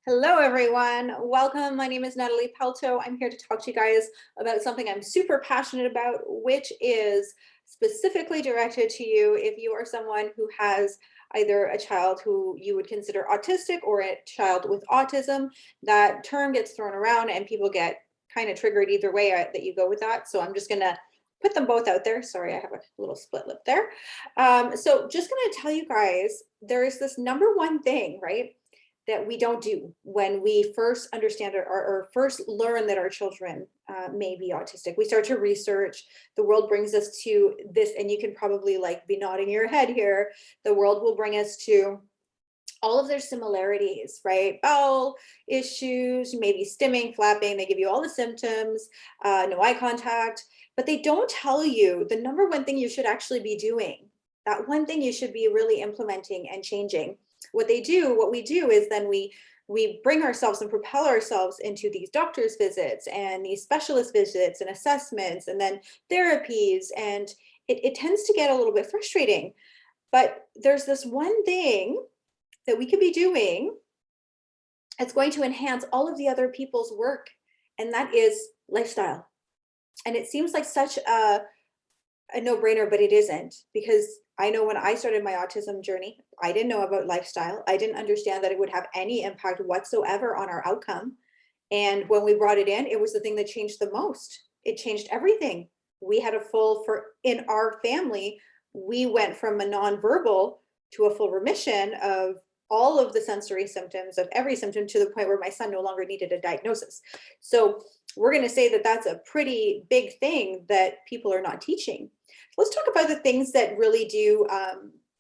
Hello, everyone. Welcome. My name is Natalie Pelto. I'm here to talk to you guys about something I'm super passionate about, which is specifically directed to you if you are someone who has either a child who you would consider autistic or a child with autism. That term gets thrown around and people get kind of triggered either way that you go with that. So I'm just going to put them both out there. Sorry, I have a little split lip there. So just going to tell you guys, there is this number one thing, right, that we don't do when we first understand or first learn that our children may be autistic. We start to research. The world brings us to this, and you can probably like be nodding your head here. The world will bring us to all of their similarities, right? Bowel issues, maybe stimming, flapping. They give you all the symptoms, no eye contact, but they don't tell you the number one thing you should actually be doing. That one thing you should be really implementing and changing. What we do is then we bring ourselves and propel ourselves into these doctor's visits and these specialist visits and assessments and then therapies. And it tends to get a little bit frustrating. But there's this one thing that we could be doing that's going to enhance all of the other people's work, and that is lifestyle. And it seems like such a no-brainer, but it isn't, because I know when I started my autism journey, I didn't know about lifestyle. I didn't understand that it would have any impact whatsoever on our outcome. And when we brought it in, it was the thing that changed the most. It changed everything. We had in our family, we went from a nonverbal to a full remission of all of the sensory symptoms, of every symptom, to the point where my son no longer needed a diagnosis. So we're going to say that that's a pretty big thing that people are not teaching. Let's talk about the things that really do,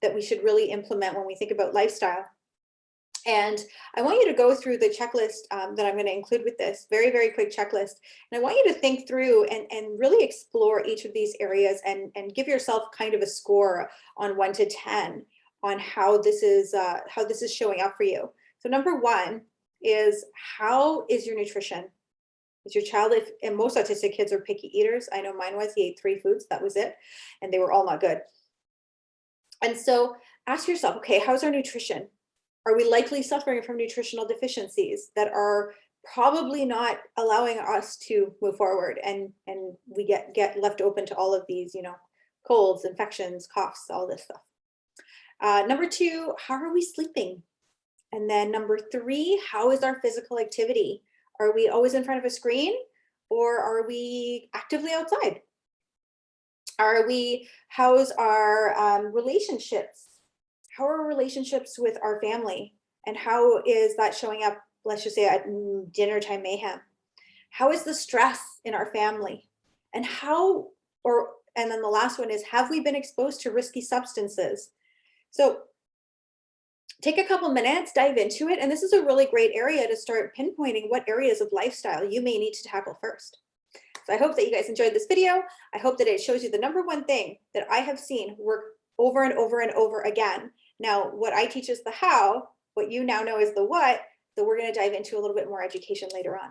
that we should really implement when we think about lifestyle. And I want you to go through the checklist that I'm going to include with this, very, very quick checklist. And I want you to think through and really explore each of these areas and give yourself kind of a score on 1 to 10 on how this is showing up for you. So number one is, how is your nutrition? Is your child, and most autistic kids are picky eaters. I know mine was, he ate 3 foods, that was it. And they were all not good. And so ask yourself, okay, how's our nutrition? Are we likely suffering from nutritional deficiencies that are probably not allowing us to move forward? And we get left open to all of these, colds, infections, coughs, all this stuff. Number 2, how are we sleeping? And then number 3, how is our physical activity? Are we always in front of a screen, or are we actively outside? How's our relationships? How are our relationships with our family? And how is that showing up, let's just say, at dinner time mayhem? How is the stress in our family? And then the last one is, have we been exposed to risky substances? So take a couple minutes, dive into it. And this is a really great area to start pinpointing what areas of lifestyle you may need to tackle first. So I hope that you guys enjoyed this video. I hope that it shows you the number one thing that I have seen work over and over and over again. Now, what I teach is the how, what you now know is the what, so we're going to dive into a little bit more education later on.